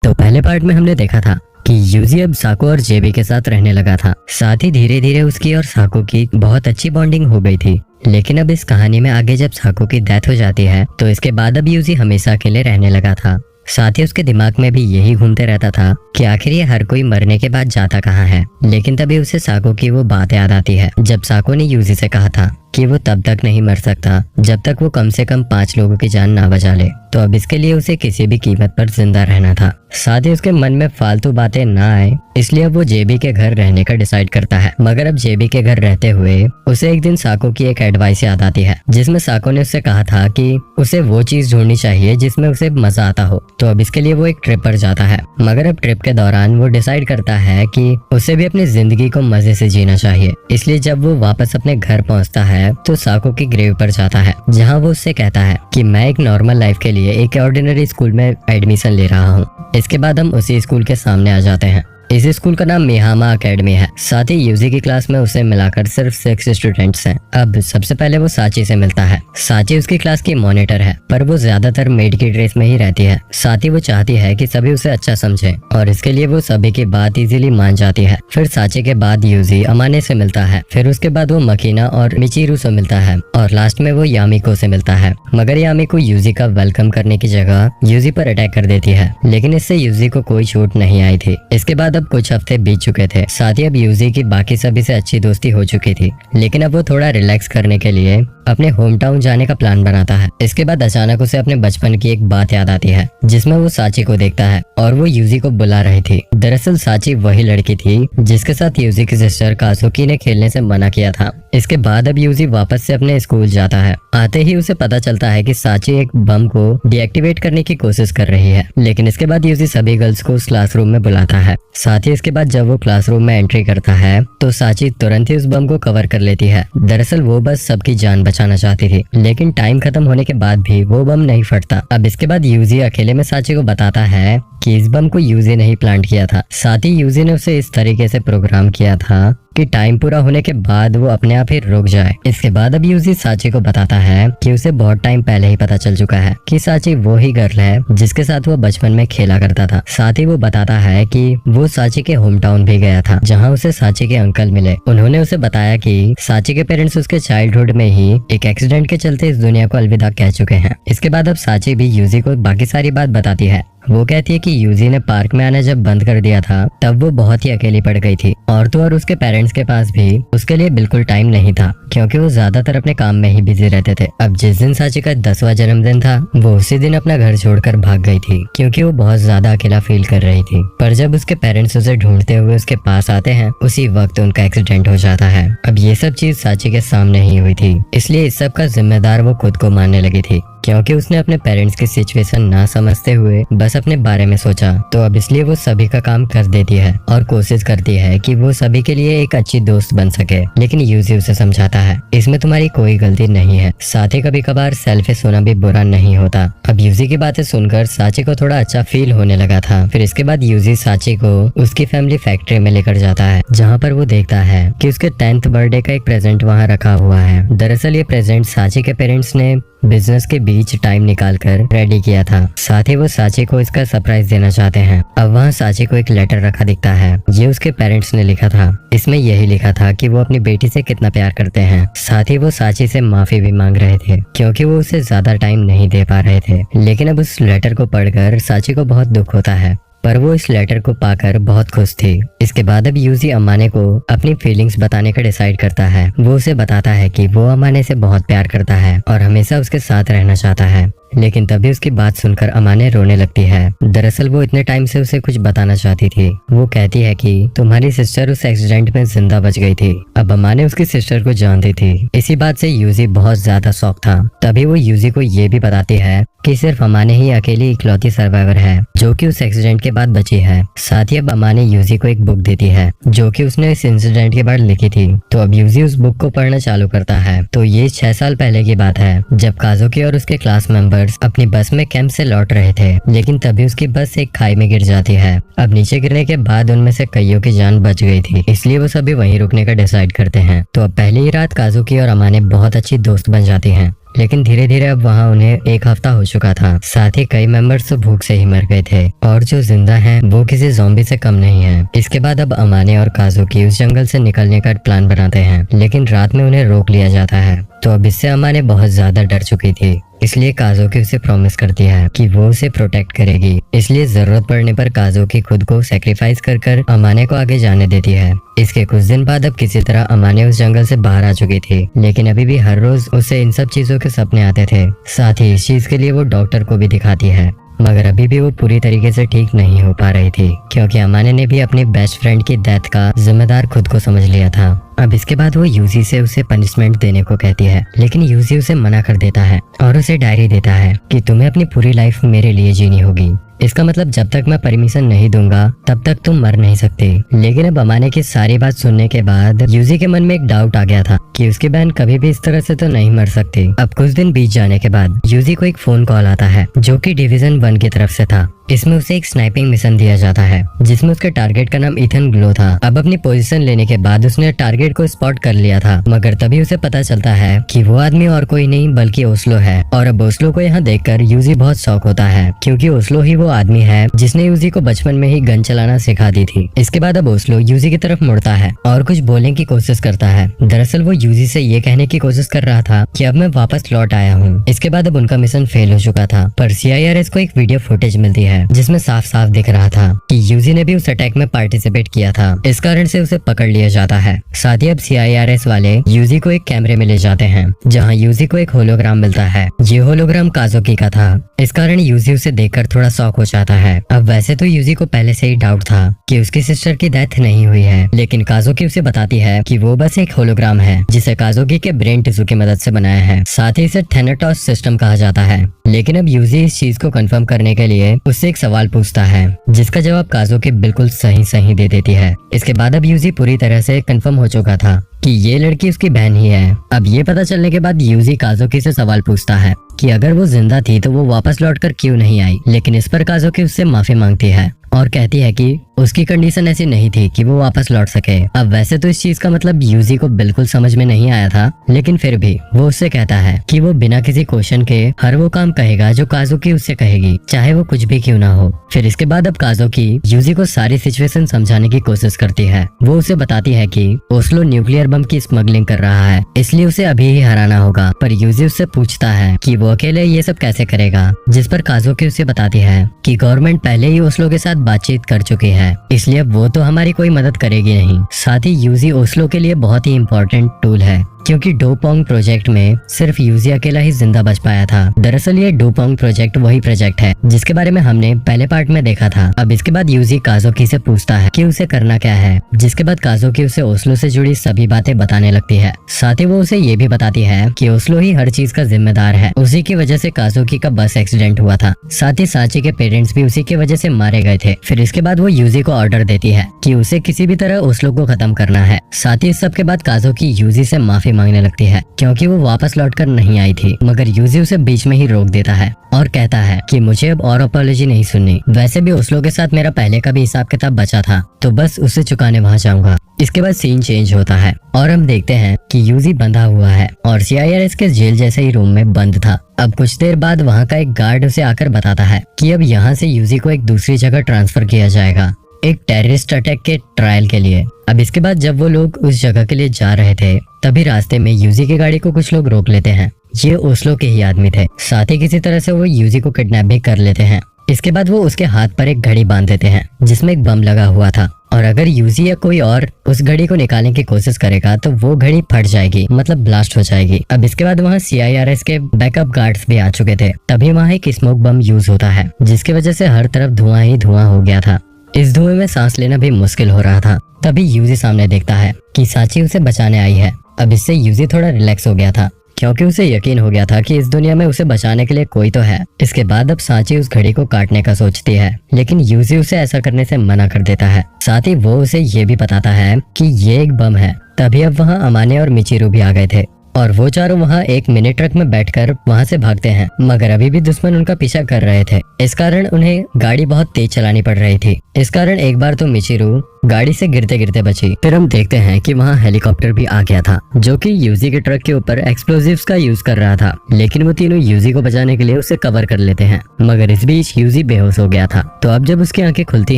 तो पहले पार्ट में हमने देखा था कि यूजी अब साको और जेबी के साथ रहने लगा था। साथ ही धीरे धीरे उसकी और साको की बहुत अच्छी बॉन्डिंग हो गई थी। लेकिन अब इस कहानी में आगे जब साको की डेथ हो जाती है तो इसके बाद अब यूजी हमेशा अकेले रहने लगा था। साथ ही उसके दिमाग में भी यही घूमते रहता था कि आखिर ये हर कोई मरने के बाद जाता कहाँ है। लेकिन तभी उसे साको की वो बात याद आती है जब साको ने यूजी से कहा था कि वो तब तक नहीं मर सकता जब तक वो कम से कम 5 लोगों की जान ना बचा ले। तो अब इसके लिए उसे किसी भी कीमत पर जिंदा रहना था। साथ ही उसके मन में फालतू बातें ना आए इसलिए अब वो जेबी के घर रहने का डिसाइड करता है। मगर अब जेबी के घर रहते हुए उसे एक दिन साको की एक एडवाइस याद आती है जिसमें साको ने उससे कहा था कि उसे वो चीज ढूंढनी चाहिए जिसमें उसे मजा आता हो। तो अब इसके लिए वो एक ट्रिप पर जाता है। मगर अब ट्रिप के दौरान वो डिसाइड करता है कि उसे भी अपनी जिंदगी को मजे से जीना चाहिए। इसलिए जब वो वापस अपने घर पहुंचता है तो साको की ग्रेव पर जाता है जहां वो उससे कहता है कि मैं एक नॉर्मल लाइफ के लिए एक ऑर्डिनरी स्कूल में एडमिशन ले रहा हूँ। इसके बाद हम उसी स्कूल के सामने आ जाते हैं। इस स्कूल का नाम मिहामा एकेडमी है। साथ ही यूजी की क्लास में उसे मिलाकर सिर्फ 6 स्टूडेंट्स हैं। अब सबसे पहले वो साची से मिलता है। साची उसकी क्लास की मॉनिटर है पर वो ज्यादातर मेड की ड्रेस में ही रहती है। साथ ही वो चाहती है कि सभी उसे अच्छा समझे और इसके लिए वो सभी की बात इजीली मान जाती है। फिर साची के बाद यूजी अमाने से मिलता है। फिर उसके बाद वो मकीना और मिचिरू से मिलता है और लास्ट में वो यामिको से मिलता है। मगर यामिको यूजी का वेलकम करने की जगह यूजी पर अटैक कर देती है। लेकिन इससे यूजी को कोई चोट नहीं आई थी। इसके बाद अब कुछ हफ्ते बीत चुके थे। साथ ही अब यूजी की बाकी सभी से अच्छी दोस्ती हो चुकी थी। लेकिन अब वो थोड़ा रिलैक्स करने के लिए अपने होम टाउन जाने का प्लान बनाता है। इसके बाद अचानक उसे अपने बचपन की एक बात याद आती है जिसमें वो साची को देखता है और वो यूजी को बुला रही थी। दरअसल साची वही लड़की थी जिसके साथ यूजी की सिस्टर काजुकी ने खेलने से मना किया था। इसके बाद अब यूजी वापस से अपने स्कूल जाता है। आते ही उसे पता चलता है कि साची एक बम को डीएक्टिवेट करने की कोशिश कर रही है। लेकिन इसके बाद यूजी सभी गर्ल्स को उस क्लासरूम में बुलाता है। साथ ही इसके बाद जब वो क्लासरूम में एंट्री करता है तो साची तुरंत ही उस बम को कवर कर लेती है। दरअसल वो बस सबकी जान बचाना चाहती थी। लेकिन टाइम खत्म होने के बाद भी वो बम नहीं फटता। अब इसके बाद यूजी अकेले में साची को बताता है कि इस बम को यूजी ने ही प्लांट किया था। साथ ही यूजी ने उसे इस तरीके से प्रोग्राम किया था कि टाइम पूरा होने के बाद वो अपने आप ही रुक जाए। इसके बाद अब यूजी साची को बताता है कि उसे बहुत टाइम पहले ही पता चल चुका है कि साची वो ही गर्ल है जिसके साथ वो बचपन में खेला करता था। साथ ही वो बताता है कि वो साची के होम टाउन भी गया था जहाँ उसे साची के अंकल मिले। उन्होंने उसे बताया कि साची के पेरेंट्स उसके चाइल्डहुड में ही एक एक्सीडेंट के चलते इस दुनिया को अलविदा कह चुके हैं। इसके बाद अब साची भी यूजी को बाकी सारी बात बताती है। वो कहती है कि यूजी ने पार्क में आना जब बंद कर दिया था तब वो बहुत ही अकेली पड़ गई थी और तो और उसके पेरेंट्स के पास भी उसके लिए बिल्कुल टाइम नहीं था क्योंकि वो ज्यादातर अपने काम में ही बिजी रहते थे। अब जिस दिन साची का 10वां जन्मदिन था वो उसी दिन अपना घर छोड़कर भाग गई थी क्योंकि वो बहुत ज्यादा अकेला फील कर रही थी। पर जब उसके पेरेंट्स उसे ढूंढते हुए उसके पास आते हैं उसी वक्त उनका एक्सीडेंट हो जाता है। अब ये सब चीज साची के सामने ही हुई थी इसलिए इस सब का जिम्मेदार वो खुद को मानने लगी थी क्योंकि उसने अपने पेरेंट्स की सिचुएशन ना समझते हुए बस अपने बारे में सोचा। तो अब इसलिए वो सभी का काम कर देती है और कोशिश करती है कि वो सभी के लिए एक अच्छी दोस्त बन सके। लेकिन यूजी उसे समझाता है इसमें तुम्हारी कोई गलती नहीं है। साथ ही कभी कभार सेल्फिश होना भी बुरा नहीं होता। अब यूजी की बातें सुनकर साची को थोड़ा अच्छा फील होने लगा था। फिर इसके बाद यूजी साची को उसकी फैमिली फैक्ट्री में लेकर जाता है जहाँ पर वो देखता है कि उसके 10th बर्थडे का एक प्रेजेंट वहाँ रखा हुआ है। दरअसल ये प्रेजेंट साची के पेरेंट्स ने बिजनेस के बीच टाइम निकालकर रेडी किया था। साथ ही वो साची को इसका सरप्राइज देना चाहते हैं। अब वहाँ साची को एक लेटर रखा दिखता है। ये उसके पेरेंट्स ने लिखा था। इसमें यही लिखा था कि वो अपनी बेटी से कितना प्यार करते हैं। साथ ही वो साची से माफी भी मांग रहे थे क्योंकि वो उसे ज्यादा टाइम नहीं दे पा रहे थे। लेकिन अब उस लेटर को पढ़कर साची को बहुत दुख होता है पर वो इस लेटर को पाकर बहुत खुश थी। इसके बाद अब यूजी अमाने को अपनी फीलिंग्स बताने का डिसाइड करता है। वो उसे बताता है कि वो अमाने से बहुत प्यार करता है और हमेशा उसके साथ रहना चाहता है। लेकिन तभी उसकी बात सुनकर अमाने रोने लगती है। दरअसल वो इतने टाइम से उसे कुछ बताना चाहती थी। वो कहती है कि तुम्हारी सिस्टर उस एक्सीडेंट में जिंदा बच गई थी। अब अमाने उसकी सिस्टर को जानती थी। इसी बात से यूजी बहुत ज्यादा शॉक था। तभी वो यूजी को ये भी बताती है कि सिर्फ अमाने ही अकेली इकलौती सर्वाइवर है जो कि उस एक्सीडेंट के बाद बची है। साथ ही अब अमाने यूजी को एक बुक देती है जो कि उसने इस इंसिडेंट के बाद लिखी थी। तो अब यूजी उस बुक को पढ़ना चालू करता है। तो ये 6 साल पहले की बात है जब काजुकी और उसके क्लास मेंबर्स अपनी बस में कैंप से लौट रहे थे। लेकिन तभी उसकी बस एक खाई में गिर जाती है। अब नीचे गिरने के बाद उनमें से कईयों की जान बच गई थी इसलिए वो सभी वहीं रुकने का डिसाइड करते हैं। तो अब पहली ही रात काजुकी और अमाने बहुत अच्छी दोस्त बन जाती हैं। लेकिन धीरे धीरे अब वहाँ उन्हें एक हफ्ता हो चुका था। साथ ही कई मेंबर्स तो भूख से ही मर गए थे और जो जिंदा हैं वो किसी ज़ॉम्बी से कम नहीं है। इसके बाद अब अमाने और काजुकी उस जंगल से निकलने का प्लान बनाते हैं, लेकिन रात में उन्हें रोक लिया जाता है। तो अब इससे अमाने बहुत ज्यादा डर चुकी थी, इसलिए काजुकी उसे प्रॉमिस करती है कि वो उसे प्रोटेक्ट करेगी। इसलिए जरूरत पड़ने पर काजुकी खुद को सेक्रीफाइस कर अमाने को आगे जाने देती है। इसके कुछ दिन बाद अब किसी तरह अमाने उस जंगल से बाहर आ चुकी थी, लेकिन अभी भी हर रोज उसे इन सब चीजों के सपने आते थे। साथ ही इस चीज के लिए वो डॉक्टर को भी दिखाती है, मगर अभी भी वो पूरी तरीके से ठीक नहीं हो पा रही थी, क्योंकि अमाने ने भी अपनी बेस्ट फ्रेंड की डेथ का जिम्मेदार खुद को समझ लिया था। अब इसके बाद वो यूजी से उसे पनिशमेंट देने को कहती है, लेकिन यूजी उसे मना कर देता है और उसे डायरी देता है कि तुम्हें अपनी पूरी लाइफ मेरे लिए जीनी होगी। इसका मतलब जब तक मैं परमिशन नहीं दूंगा तब तक तुम मर नहीं सकते। लेकिन अब अमाने की सारी बात सुनने के बाद यूजी के मन में एक डाउट आ गया था कि उसकी बहन कभी भी इस तरह से तो नहीं मर सकती। अब कुछ दिन बीत जाने के बाद यूजी को एक फोन कॉल आता है जो कि डिवीजन 1 की तरफ से था। इसमें उसे एक स्नाइपिंग मिशन दिया जाता है जिसमें उसके टारगेट का नाम इथन ग्लो था। अब अपनी पोजीशन लेने के बाद उसने टारगेट को स्पॉट कर लिया था, मगर तभी उसे पता चलता है कि वो आदमी और कोई नहीं बल्कि ओस्लो है। और अब ओस्लो को यहाँ देखकर यूजी बहुत शॉक होता है, क्योंकि ओस्लो ही वो आदमी है जिसने यूजी को बचपन में ही गन चलाना सिखा दी थी। इसके बाद अब ओस्लो यूजी की तरफ मुड़ता है और कुछ बोलने की कोशिश करता है। दरअसल वो यूजी से ये कहने की कोशिश कर रहा था कि अब मैं वापस लौट आया हूँ। इसके बाद अब उनका मिशन फेल हो चुका था, पर CIRS को एक वीडियो फुटेज मिलती है जिसमें साफ साफ दिख रहा था कि यूजी ने भी उस अटैक में पार्टिसिपेट किया था। इस कारण से उसे पकड़ लिया जाता है। साथ ही अब CIRS वाले यूजी को एक कैमरे में ले जाते हैं जहां यूजी को एक होलोग्राम मिलता है। ये होलोग्राम काजुकी का था। इस कारण यूजी उसे देखकर थोड़ा शॉक हो जाता है। अब वैसे तो यूजी को पहले से ही डाउट था कि उसकी सिस्टर की डेथ नहीं हुई है, लेकिन काजुकी उसे बताती है कि वो बस एक होलोग्राम है जिसे काजुकी के ब्रेन टिश्यू की मदद से बनाया है। साथ ही इसे थैनाटोस सिस्टम कहा जाता है। लेकिन अब यूजी इस चीज को कंफर्म करने के लिए उससे एक सवाल पूछता है, जिसका जवाब काजुकी बिल्कुल सही दे देती है। इसके बाद अब यूजी पूरी तरह से कंफर्म हो चुका था कि ये लड़की उसकी बहन ही है। अब ये पता चलने के बाद यूजी काजुकी से सवाल पूछता है कि अगर वो जिंदा थी तो वो वापस लौटकर क्यों नहीं आई। लेकिन इस पर काजुकी उससे माफी मांगती है और कहती है कि उसकी कंडीशन ऐसी नहीं थी कि वो वापस लौट सके। अब वैसे तो इस चीज का मतलब यूजी को बिल्कुल समझ में नहीं आया था, लेकिन फिर भी वो उससे कहता है कि वो बिना किसी क्वेश्चन के हर वो काम कहेगा जो काजुकी उससे कहेगी, चाहे वो कुछ भी क्यों ना हो। फिर इसके बाद अब काजुकी यूजी को सारी सिचुएशन समझाने की कोशिश करती है। वो उसे बताती है कि ओस्लो न्यूक्लियर बम की स्मगलिंग कर रहा है, इसलिए उसे अभी ही हराना होगा। पर यूजी उससे पूछता है कि वो अकेले ये सब कैसे करेगा, जिस पर काजुकी उसे बताती है कि गवर्नमेंट पहले ही ओस्लो के साथ बातचीत कर चुकी है, इसलिए वो तो हमारी कोई मदद करेगी नहीं। साथ ही यूजी ओस्लो के लिए बहुत ही इम्पोर्टेंट टूल है, क्योंकि डोपोंग प्रोजेक्ट में सिर्फ यूजी अकेला ही जिंदा बच पाया था। दरअसल ये डोपोंग प्रोजेक्ट वही प्रोजेक्ट है जिसके बारे में हमने पहले पार्ट में देखा था। अब इसके बाद यूजी काजुकी से पूछता है कि उसे करना क्या है, जिसके बाद काजुकी उसे ओस्लो से जुड़ी सभी बातें बताने लगती है। साथ ही वो उसे ये भी बताती है कि ओस्लो ही हर चीज का जिम्मेदार है, उसी की वजह से काजुकी का बस एक्सीडेंट हुआ था। साथ ही साची के पेरेंट्स भी उसी की वजह से मारे गए थे। फिर इसके बाद वो यूजी को ऑर्डर देती है कि उसे किसी भी तरह ओस्लो को खत्म करना है। साथ ही इस सब के बाद काजुकी यूजी से माफी मांगने लगती है, क्योंकि वो वापस लौटकर नहीं आई थी। मगर यूजी उसे बीच में ही रोक देता है और कहता है कि मुझे अब और अपॉलॉजी नहीं सुननी। वैसे भी ओस्लो के साथ मेरा पहले का भी हिसाब किताब बचा था, तो बस उसे चुकाने वहाँ जाऊंगा। इसके बाद सीन चेंज होता है और हम देखते हैं कि यूजी बंधा हुआ है और CIRS के जेल जैसे ही रूम में बंद था। अब कुछ देर बाद वहाँ का एक गार्ड उसे आकर बताता है कि अब यहाँ से यूजी को एक दूसरी जगह ट्रांसफर किया जाएगा, एक टेररिस्ट अटैक के ट्रायल के लिए। अब इसके बाद जब वो लोग उस जगह के लिए जा रहे थे, तभी रास्ते में यूजी की गाड़ी को कुछ लोग रोक लेते हैं। ये ओस्लो के ही आदमी थे। साथ ही किसी तरह से वो यूजी को किडनैप भी कर लेते हैं। इसके बाद वो उसके हाथ पर एक घड़ी बांध देते हैं जिसमें एक बम लगा हुआ था, और अगर यूजी या कोई और उस घड़ी को निकालने की कोशिश करेगा तो वो घड़ी फट जाएगी, मतलब ब्लास्ट हो जाएगी। अब इसके बाद वहाँ CIRS के बैकअप गार्ड्स भी आ चुके थे। तभी वहाँ एक स्मोक बम यूज होता है, जिसकी वजह से हर तरफ धुआं ही धुआं हो गया था। इस धुएं में सांस लेना भी मुश्किल हो रहा था। तभी यूजी सामने देखता है कि साची उसे बचाने आई है। अब इससे यूजी थोड़ा रिलैक्स हो गया था, क्योंकि उसे यकीन हो गया था कि इस दुनिया में उसे बचाने के लिए कोई तो है। इसके बाद अब सांची उस घड़ी को काटने का सोचती है, लेकिन यूजी उसे ऐसा करने से मना कर देता है। साथ ही वो उसे ये भी बताता है कि ये एक बम है। तभी अब वहाँ अमाने और मिचिरू भी आ गए थे। और वो चारों वहाँ एक मिनी ट्रक में बैठकर वहाँ से भागते हैं, मगर अभी भी दुश्मन उनका पीछा कर रहे थे। इस कारण उन्हें गाड़ी बहुत तेज चलानी पड़ रही थी। इस कारण एक बार तो मिचिरू गाड़ी से गिरते गिरते बची। फिर हम देखते हैं कि वहाँ हेलीकॉप्टर भी आ गया था, जो कि यूजी के ट्रक के ऊपर एक्सप्लोजिव्स का यूज कर रहा था, लेकिन वो तीनों यूजी को बचाने के लिए उसे कवर कर लेते हैं। मगर इस बीच यूजी बेहोश हो गया था। तो अब जब उसकी आंखें खुलती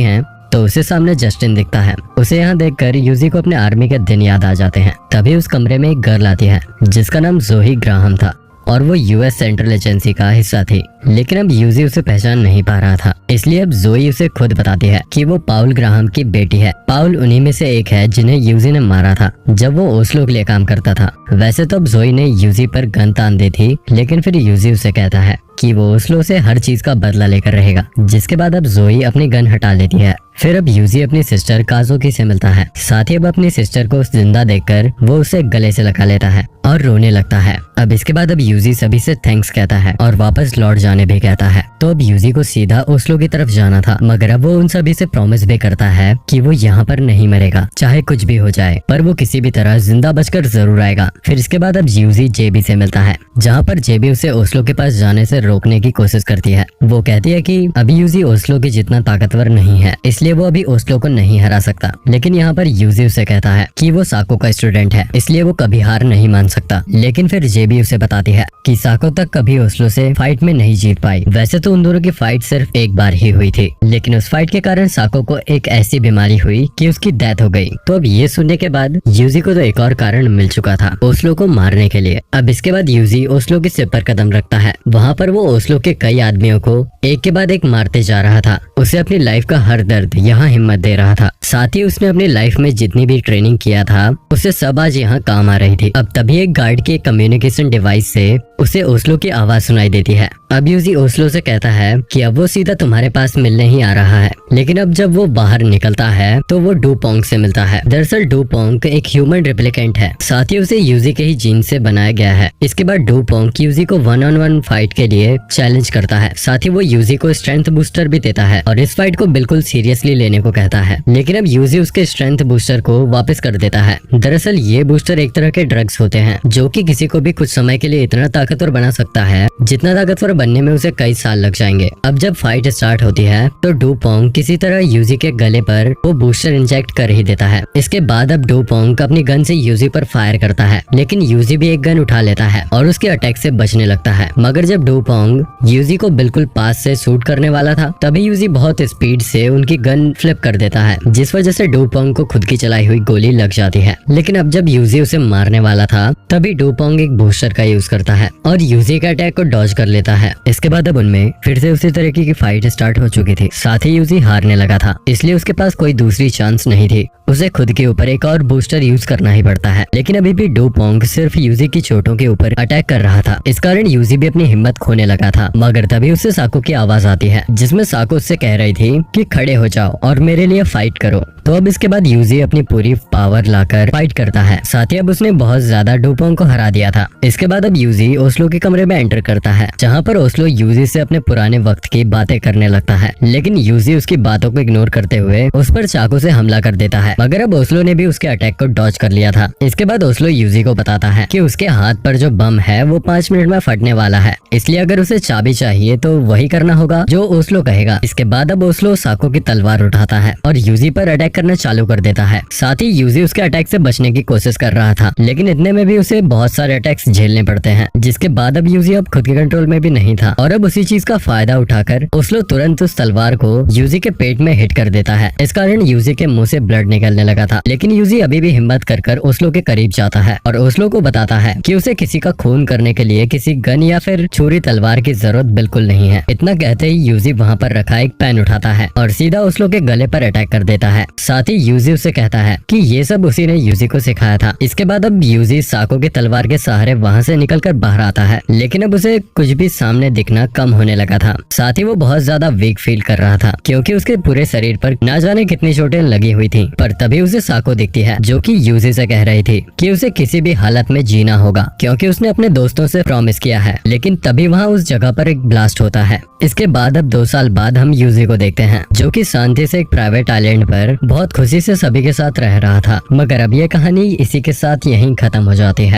हैं तो उसे सामने जस्टिन दिखता है। उसे यहाँ देखकर यूजी को अपने आर्मी के दिन याद आ जाते हैं। तभी उस कमरे में एक गर्ल आती है जिसका नाम जोही ग्राहम था और वो यूएस सेंट्रल एजेंसी का हिस्सा थी, लेकिन अब यूजी उसे पहचान नहीं पा रहा था। इसलिए अब जोई उसे खुद बताती है कि वो पाउल ग्राहम की बेटी है। पाउल उन्हीं में से एक है जिन्हें यूजी ने मारा था जब वो ओस्लो के लिए काम करता था। वैसे तो अब जोई ने यूजी पर गन तान दी थी, लेकिन फिर यूजी उसे कहता है कि वो ओस्लो से हर चीज का बदला लेकर रहेगा। जिसके बाद अब जोई अपनी गन हटा लेती है। फिर अब यूजी अपनी सिस्टर काजुकी से मिलता है। साथ ही अब अपनी सिस्टर को जिंदा देखकर वो उसे गले से लगा लेता है और रोने लगता है। अब इसके बाद अब यूजी सभी से थैंक्स कहता है और वापस लौट जाने भी कहता है। तो अब यूजी को सीधा ओस्लो की तरफ जाना था, मगर अब वो उन सभी से प्रॉमिस भी करता है कि वो यहाँ पर नहीं मरेगा, चाहे कुछ भी हो जाए, पर वो किसी भी तरह जिंदा बचकर जरूर आएगा। फिर इसके बाद अब यूजी जेबी से मिलता है, जहाँ पर जेबी उसे ओस्लो के पास जाने से रोकने की कोशिश करती है। वो कहती है कि अभी यूजी ओस्लो के जितना ताकतवर नहीं है, इसलिए वो अभी ओस्लो को नहीं हरा सकता। लेकिन यहाँ पर यूजी उसे कहता है कि वो साको का स्टूडेंट है, इसलिए वो कभी हार नहीं मान सकता। लेकिन फिर जेबी उसे बताती है कि साको तक कभी ओस्लो से फाइट में नहीं जीत पाई। वैसे तो उन दोनों की फाइट सिर्फ एक बार ही हुई थी, लेकिन उस फाइट के कारण साको को एक ऐसी बीमारी हुई कि उसकी डेथ हो गई। तो अब ये सुनने के बाद यूजी को तो एक और कारण मिल चुका था ओस्लो को मारने के लिए। अब इसके बाद यूजी ओस्लो के सिर पर कदम रखता है। वहाँ पर वो ओस्लो के कई आदमियों को एक के बाद एक मारते जा रहा था। उसे अपनी लाइफ का हर दर्द यहाँ हिम्मत दे रहा था। साथ ही उसने अपनी लाइफ में जितनी भी ट्रेनिंग किया था उसे सब आज यहाँ काम आ रही थी। अब तभी एक गार्ड के कम्युनिकेशन डिवाइस से उसे ओस्लो की आवाज सुनाई देती है। अब यूजी ओस्लो से कहता है कि अब वो सीधा तुम्हारे पास मिलने ही आ रहा है। लेकिन अब जब वो बाहर निकलता है तो वो डूपोंग से मिलता है। दरअसल डूपोंग एक ह्यूमन रेप्लिकेंट है, साथ ही उसे यूजी के ही जीन से बनाया गया है। इसके बाद डूपोंग यूजी को 1-on-1 फाइट के लिए चैलेंज करता है। साथ ही वो यूजी को स्ट्रेंथ बूस्टर भी देता है और इस फाइट को बिल्कुल सीरियसली लेने को कहता है। लेकिन अब यूजी उसके स्ट्रेंथ बूस्टर को वापस कर देता है। दरअसल ये बूस्टर एक तरह के ड्रग्स होते हैं जो कि किसी को भी कुछ समय के लिए इतना ताकतवर बना सकता है जितना ताकतवर बनने में उसे कई साल लग जाएंगे। अब जब फाइट स्टार्ट होती है तो डूपोंग किसी तरह यूजी के गले पर वो बूस्टर इंजेक्ट कर ही देता है। इसके बाद अब डूपोंग अपनी गन से यूजी पर फायर करता है, लेकिन यूजी भी एक गन उठा लेता है और उसके अटैक से बचने लगता है। मगर जब डूपोंग यूजी को बिल्कुल पास से शूट करने वाला था तभी यूजी बहुत स्पीड से उनकी गन फ्लिप कर देता है, जिस वजह से डूपोंग को खुद की चलाई हुई गोली लग जाती है। लेकिन अब जब यूजी उसे मारने वाला था तभी डूपोंग एक बूस्टर का यूज करता है और यूजी के अटैक को डॉज कर लेता है। इसके बाद अब उनमें फिर से उसी तरीके की फाइट स्टार्ट हो चुकी थी। साथ ही यूजी हारने लगा था, इसलिए उसके पास कोई दूसरी चांस नहीं थी। उसे खुद के ऊपर एक और बूस्टर यूज करना ही पड़ता है। लेकिन अभी भी डूपोंग सिर्फ यूजी की चोटों के ऊपर अटैक कर रहा था। इस कारण यूजी भी अपनी हिम्मत खोने लगा था। मगर तभी उससे साको की आवाज आती है जिसमें साको उससे कह रही थी कि खड़े हो जाओ और मेरे लिए फाइट करो। तो अब इसके बाद यूजी अपनी पूरी पावर लाकर फाइट करता है। साथ ही अब उसने बहुत ज्यादा डूपोंग को हरा दिया था। इसके बाद अब यूजी ओस्लो के कमरे में एंटर करता है, जहाँ पर ओस्लो यूजी से अपने पुराने वक्त की बातें करने लगता है। लेकिन यूजी उसकी बातों को इग्नोर करते हुए उस पर चाकू से हमला कर देता है। मगर अब ओस्लो ने भी उसके अटैक को डॉज कर लिया था। इसके बाद ओस्लो यूजी को बताता है कि उसके हाथ पर जो बम है वो 5 मिनट में फटने वाला है, इसलिए अगर उसे चाबी चाहिए तो वही करना होगा जो ओस्लो कहेगा। इसके बाद अब ओस्लो साको की तलवार उठाता है और यूजी पर अटैक करना चालू कर देता है। साथ ही यूजी उसके अटैक से बचने की कोशिश कर रहा था, लेकिन इतने में भी उसे बहुत सारे अटैक्स झेलने पड़ते हैं, जिसके बाद अब यूजी अब खुद के कंट्रोल में भी नहीं था और अब उसी चीज का फायदा उठाकर ओस्लो तुरंत उस तलवार को यूजी के पेट में हिट कर देता है। इस कारण यूजी के मुंह से ब्लड निकलने लगा था। लेकिन यूजी अभी भी हिम्मत कर ओस्लो के करीब जाता है और ओस्लो को बताता है कि उसे किसी का खून करने के लिए किसी गन या फिर छुरी तलवार की जरूरत बिल्कुल नहीं है। इतना कहते ही यूजी वहाँ पर रखा एक पेन उठाता है और सीधा ओस्लो के गले पर अटैक कर देता है। साथ ही यूजी उसे कहता है कि ये सब उसी ने यूजी को सिखाया था। इसके बाद अब यूजी साको की तलवार के सहारे वहाँ से निकलकर बाहर आता है, लेकिन अब उसे कुछ भी सामने दिखना कम होने लगा था। साथ ही वो बहुत ज्यादा वीक फील कर रहा था क्योंकि उसके पूरे शरीर पर ना जाने कितनी चोटें लगी हुई थी। पर तभी उसे साको दिखती है जो कि यूजी से कह रही थी कि उसे किसी भी हालत में जीना होगा क्योंकि उसने अपने दोस्तों से प्रॉमिस किया है। लेकिन तभी वहाँ उस जगह पर एक ब्लास्ट होता है। इसके बाद अब 2 साल बाद हम यूजी को देखते हैं जो कि शांति से एक प्राइवेट आइलैंड पर बहुत खुशी से सभी के साथ रह रहा था। मगर अब ये कहानी इसी के साथ यहीं खत्म हो जाती है।